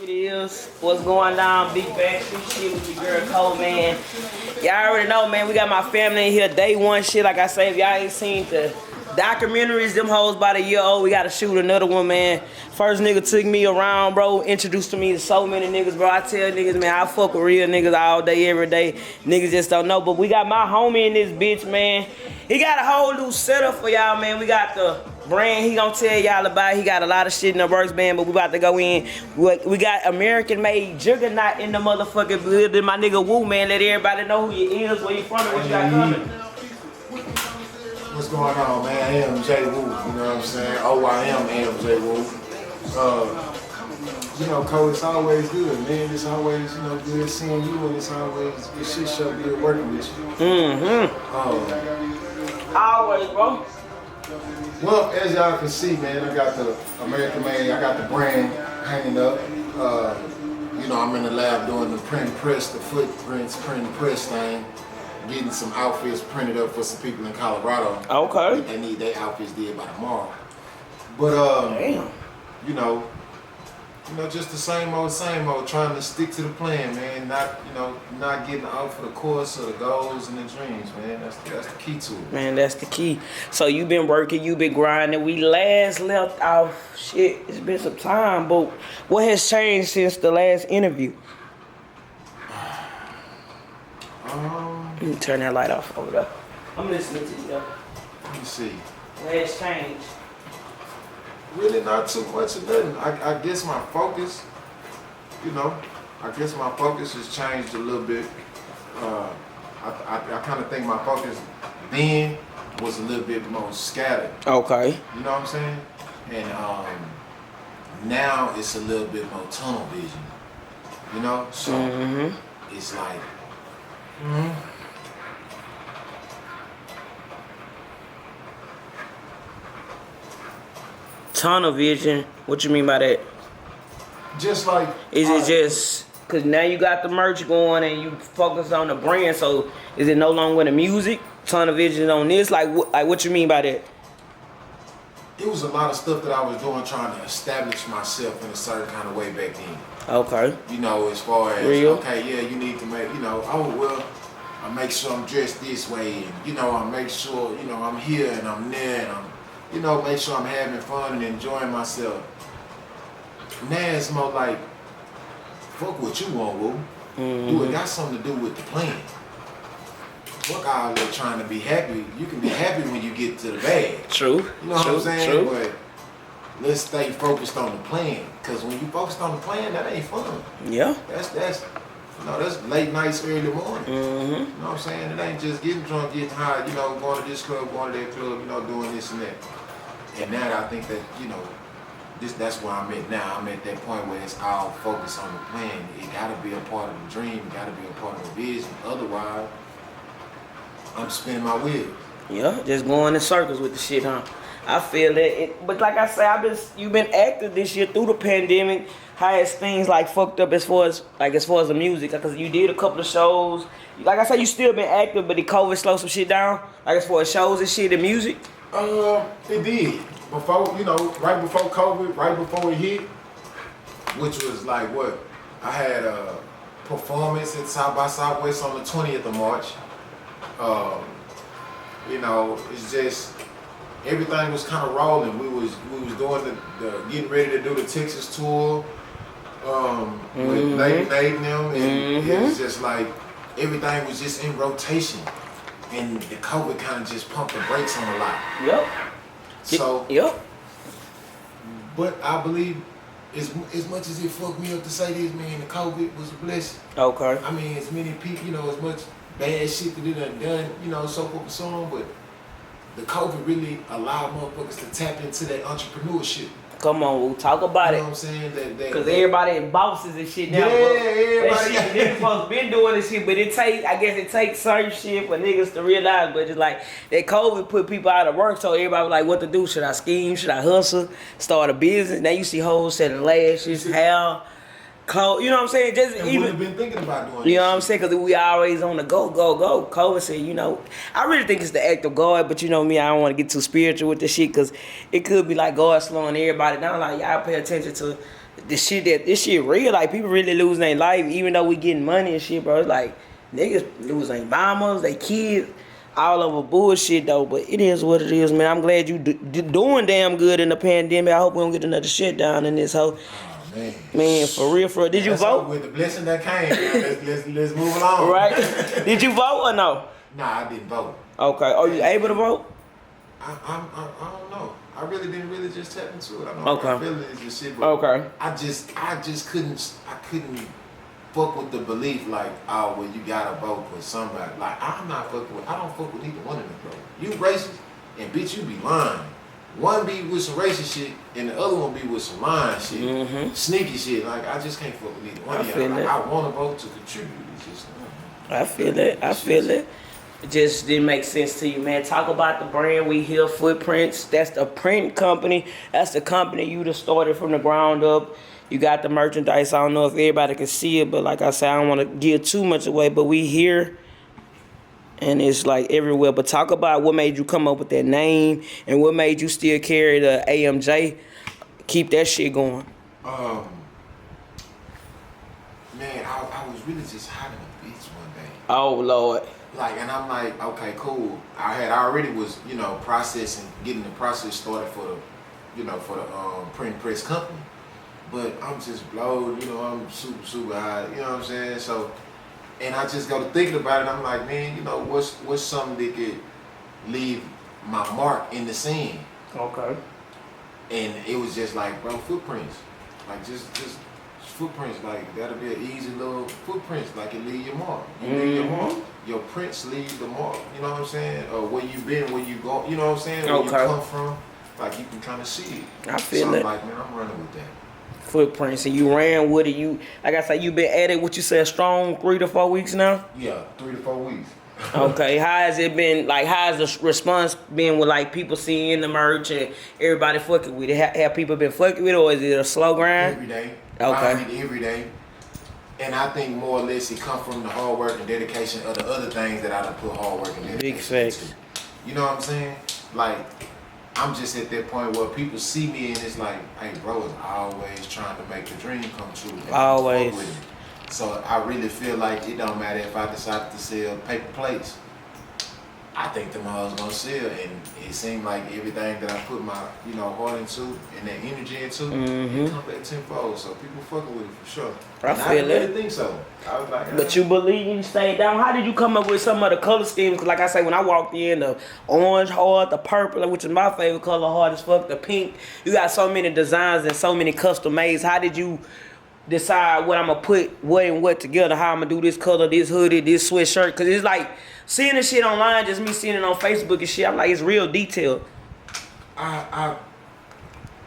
It is. What's going down, big bag shit with your girl Cole, man. Y'all already know, man. We got my family in here. Day one shit. Like I say, if y'all ain't seen the documentaries, them hoes by the year old, we gotta shoot another one, man. First nigga took me around, bro. Introduced to me to so many niggas, bro. I tell niggas, man, I fuck with real niggas all day, every day. Niggas just don't know. But we got my homie in this bitch, man. He got a whole new setup for y'all, man. We got the brand he gonna tell y'all about. He got a lot of shit in the works, man, but we about to go in. We got American-made juggernaut in the motherfucking building. My nigga Woo, man. Let everybody know who you is, where you from, and what you got coming. What's going on, man? AMJ WOO, you know what I'm saying? Oh, I am AMJ WOO. You know, Cole, it's always good, man. It's always, you know, good seeing you, and it's always good shit show good working with you. Always, bro. Well, as y'all can see, man, I got the American-made, I got the brand hanging up. You know, I'm in the lab doing the print and press, the Foot Printzzz print and press thing. Getting some outfits printed up for some people in Colorado. Okay. They need their outfits did by tomorrow. But Damn. you know, just the same old, trying to stick to the plan, man. Not getting off of the course or the goals and the dreams, man. That's the key to it. Man, that's the key. So you been working, you been grinding. We last left off, shit, it's been some time, but what has changed since the last interview? Let me turn that light off over there. I'm listening to you though. Let me see. What has changed? Really not too much of nothing. I guess my focus, has changed a little bit. I kind of think my focus then was a little bit more scattered. Okay. You know what I'm saying? And now it's a little bit more tunnel vision. You know? So it's like, Tunnel vision. What you mean by that? just like. Is it just because now you got the merch going and you focus on the brand? So is it no longer the music? Tunnel vision on this? Like what you mean by that? It was a lot of stuff that I was doing trying to establish myself in a certain kind of way back then. Okay. You know, as far as, okay, yeah, you need to make, I make sure I'm dressed this way, and, I make sure, I'm here and I'm there, and make sure I'm having fun and enjoying myself. Now it's more like, fuck what you want, Woo. Do it got something to do with the plan. Fuck all that trying to be happy. You can be happy when you get to the bag. True. You know what I'm saying? But let's stay focused on the plan. Cause when you focused on the plan, that ain't fun. Yeah. That's late nights, early morning. You know what I'm saying? It ain't just getting drunk, getting high, going to this club, going to that club, doing this and that. And now I think that, that's where I'm at now. I'm at that point where it's all focused on the plan. It gotta be a part of the dream, it gotta be a part of the vision. Otherwise, I'm spinning my wheels. Yeah, just going in circles with the shit, huh? I feel that. But like I say, you've been active this year through the pandemic. How has things like fucked up as far as the music? Because you did a couple of shows. Like I say, you still been active, but did COVID slow some shit down? Like as far as shows and shit and music? It did. Before, right before COVID, right before it hit, which was like what? I had a performance at South by Southwest on the 20th of March. It's just everything was kind of rolling. We was doing the getting ready to do the Texas tour with Nate and them, and it was just like everything was just in rotation, and the COVID kind of just pumped the brakes on a lot. Yep. So yep. But I believe as much as it fucked me up to say this, man, the COVID was a blessing. Okay. I mean, as many people, as much bad shit that it done, so forth and so on, but the COVID really allowed motherfuckers to tap into that entrepreneurship. Come on, we'll talk about it. You know what I'm saying? Because everybody bosses and shit now. Yeah, everybody. Niggas supposed to been doing this shit, but I guess it takes certain shit for niggas to realize. But it's like that COVID put people out of work, so everybody was like, what to do? Should I scheme? Should I hustle? Start a business? Now you see hoes selling lashes, hair, clothes. You know what I'm saying? Just and even been thinking about doing. You know what I'm saying? Because we always on the go. COVID said, I really think it's the act of God, but you know me, I don't want to get too spiritual with this shit because it could be like God slowing everybody down. Like y'all pay attention to this shit real. Like, people really losing their life, even though we getting money and shit, bro. It's like, niggas losing their mamas, their kids, all over bullshit, though. But it is what it is, man. I'm glad you doing damn good in the pandemic. I hope we don't get another shit down in this hoe. Oh, man, for real. Did you vote? With the blessing that came, man. Let's move along. Right. Did you vote or no? Nah, I didn't vote. Okay. Are you able to vote? I don't know. I really didn't just tap into it. I know my feelings and shit, but okay. I just couldn't fuck with the belief like, oh, well, you gotta vote for somebody. Like, I don't fuck with either one of them, bro. You racist, and bitch, you be lying. One be with some racist shit, and the other one be with some lying shit, sneaky shit. Like, I just can't fuck with either one of y'all. Like, I want to vote to contribute. It's just, I feel it. It just didn't make sense to you, man. Talk about the brand we here, Foot Printzzz. That's the print company. That's the company you just started from the ground up. You got the merchandise. I don't know if everybody can see it, but like I said, I don't want to give too much away. But we here, and it's like everywhere. But talk about what made you come up with that name, and what made you still carry the AMJ. Keep that shit going. Man, I was really just hot in the beach one day. Oh Lord. Like, and I'm like, okay, cool. I already was, processing, getting the process started for the print press company. But I'm just blowed, I'm super high, you know what I'm saying? So, and I just go to thinking about it, I'm like, man, what's something that could leave my mark in the scene? Okay. And it was just like, bro, footprints. Like, just footprints, like, that'll be an easy little footprints, like, it leave your mark. You leave your mark. Your prints leave the mark, you know what I'm saying? Or where you been, where you go, you know what I'm saying? Where you come from, like, you can kind of see it. I feel so it. I'm like, man, I'm running with that. Footprints, and you ran with it. You, like I said, you been at it, what you said, strong 3 to 4 weeks now? Yeah, 3 to 4 weeks. Okay, how has it been, like, how has the response been with, like, people seeing the merch and everybody fucking with it? Have people been fucking with it, or is it a slow grind? Every day. Okay. Every day. And I think more or less it come from the hard work and dedication of the other things that I done put hard work and dedication Big facts. into. You know what I'm saying? Like, I'm just at that point where people see me and it's like, hey, bro is always trying to make the dream come true. Always. So I really feel like it don't matter if I decided to sell paper plates. I think them hoes gonna sell, and it seemed like everything that I put my, heart into and that energy into, it come back tenfold. So people fucking with it for sure. I really think so. I was like, but you believe you stayed down. How did you come up with some of the color schemes? Cause like I say, when I walked in, the orange hard, the purple, which is my favorite color, hard as fuck, the pink. You got so many designs and so many custom mades. How did you decide what I'm gonna put what and what together? How I'm gonna do this color, this hoodie, this sweatshirt? Cause it's like seeing this shit online, just me seeing it on Facebook and shit. I'm like, it's real detailed. I'm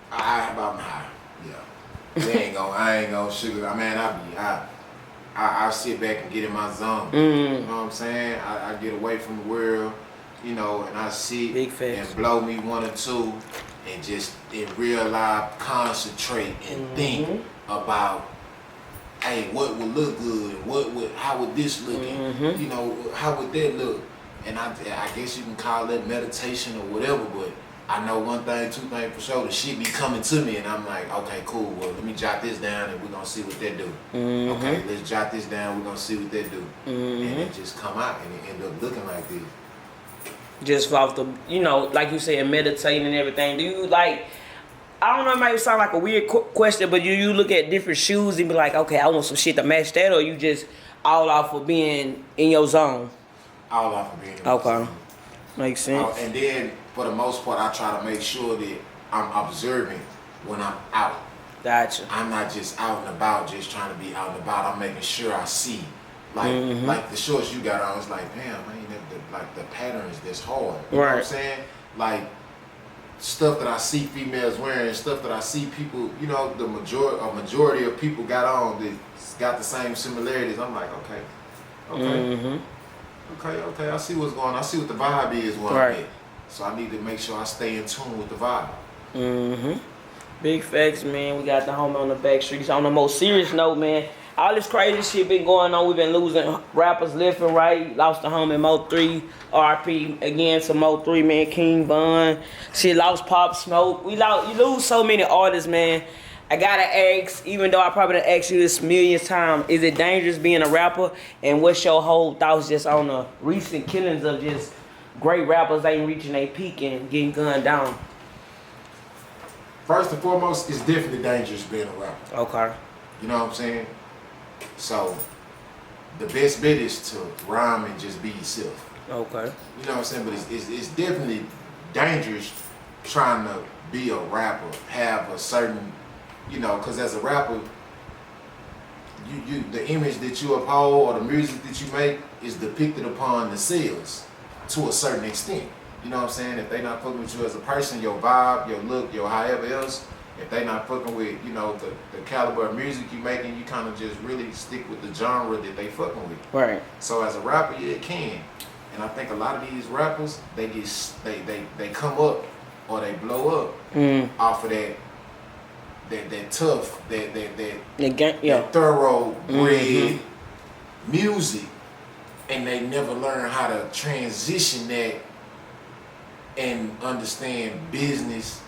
high. Yeah. I ain't gonna sugar. I sit back and get in my zone. You know what I'm saying? I get away from the world, and I sit and blow me 1 or 2 and just in real life concentrate and think about, hey, what would look good? How would this look? And, how would that look? And I guess you can call that meditation or whatever, but I know 1 thing, 2 things for sure. The shit be coming to me, and I'm like, okay, cool. Well, let me jot this down, and we're gonna see what that do. Okay, let's jot this down. We're gonna see what that do, and it just come out, and it end up looking like this. Just off the, like you said, meditating and everything. Do you like? I don't know. It might sound like a weird question, but you look at different shoes and be like, okay, I want some shit to match that, or you just all off of being in your zone? All off of being in my zone. Makes sense. And then, for the most part, I try to make sure that I'm observing when I'm out. Gotcha. I'm not just out and about, just trying to be out and about. I'm making sure I see. Like the shorts you got on, it's like, damn, man, like the patterns that's hard. You know what I'm saying? Like, stuff that I see females wearing, stuff that I see people, the majority of people got on that's got the same similarities. I'm like, okay. Okay, I see what's going on. I see what the vibe is when I'm here. So I need to make sure I stay in tune with the vibe. Big facts, man. We got the homie on the back streets. On the most serious note, man, all this crazy shit been going on. We've been losing rappers left and right. Lost the homie Mo3, RP again to Mo3, man. King Von. Shit, lost Pop Smoke. You lose so many artists, man. I gotta ask, even though I probably done asked you this million times, is it dangerous being a rapper? And what's your whole thoughts just on the recent killings of just great rappers ain't reaching their peak and getting gunned down? First and foremost, it's definitely dangerous being a rapper. Okay. You know what I'm saying? So, the best bet is to rhyme and just be yourself. Okay. You know what I'm saying? But it's definitely dangerous trying to be a rapper, have a certain, you know, because as a rapper, you the image that you uphold or the music that you make is depicted upon the sales to a certain extent. You know what I'm saying? If they not fucking with you as a person, your vibe, your look, your however else, if they not fucking with, you know, the caliber of music you making, you kind of just really stick with the genre that they fucking with. Right. So as a rapper, yeah, it can. And I think a lot of these rappers, they come up or they blow up off of that tough, that thoroughbred music, and they never learn how to transition that and understand business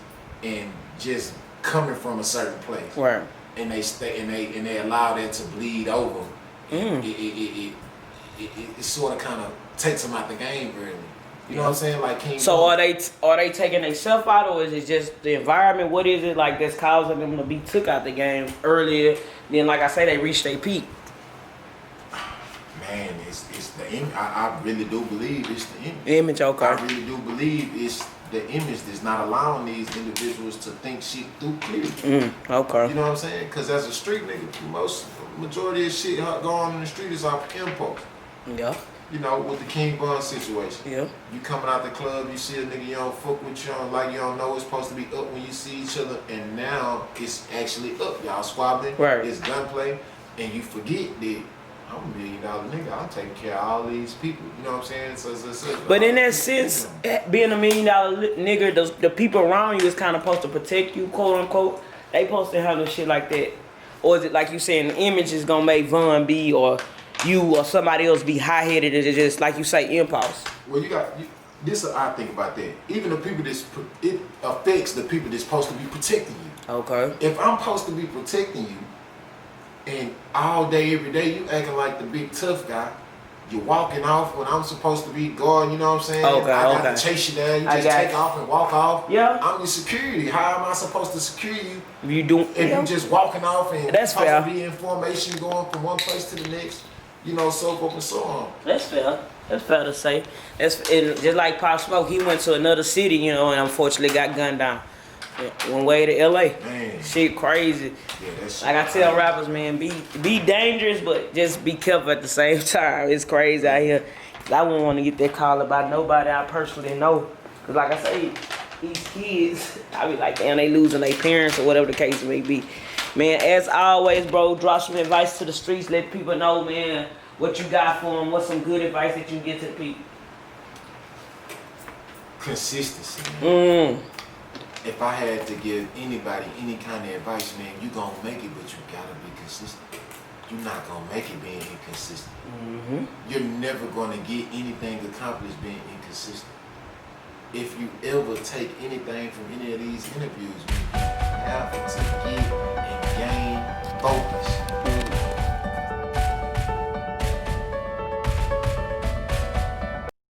and just coming from a certain place. Right. And they stay and they allow that to bleed over. It sort of kind of takes them out the game, really. You know what I'm saying? Like King. So are they taking themselves out, or is it just the environment? What is it like that's causing them to be took out the game earlier? Then, like I say, they reached their peak. Man, it's the image. I really do believe it's the image. Image, okay. I really do believe it's the image that's not allowing these individuals to think shit through clearly. Okay. You know what I'm saying? Because as a street nigga, majority of shit going on in the street is off impulse. Yeah. You know, with the King Bun situation. Yeah. You coming out the club, you see a nigga you don't fuck with, you don't like, you don't know it's supposed to be up when you see each other, and now it's actually up. Y'all squabbling, right. It's gunplay, and you forget that I'm $1 million nigga, I'm taking care of all these people. You know what I'm saying? So but in that sense, being $1 million nigga, the people around you is kind of supposed to protect you, quote unquote. They supposed to handle shit like that. Or is it like you saying the image is gonna make Von be or you or somebody else be high-headed and just like you say impulse? Well, this is I think about that. Even the people it affects the people that's supposed to be protecting you. Okay. If I'm supposed to be protecting you, and all day, every day, you acting like the big tough guy, you're walking off when I'm supposed to be guarding, you know what I'm saying? Okay, I got to chase you down, you just take off and walk off. Yeah. I'm your security. How am I supposed to secure you if you just walking off and that's fair. Be in formation going from one place to the next, you know, so forth and so on. That's fair. That's fair to say. And just like Pop Smoke, he went to another city, you know, and unfortunately got gunned down. One way to LA. Man. Shit crazy. Yeah, that's like I tell rappers, man, be dangerous, but just be careful at the same time. It's crazy out here. I wouldn't want to get that call about nobody I personally know. Cause like I say, these kids, I be like, damn, they losing their parents or whatever the case may be. Man, as always, bro, drop some advice to the streets. Let people know, man, what you got for them. What's some good advice that you get to the people? Consistency, man. If I had to give anybody any kind of advice, man, you gonna make it, but you gotta be consistent. You're not gonna make it being inconsistent. You're never gonna get anything accomplished being inconsistent. If you ever take anything from any of these interviews, man, you have to get and gain focus.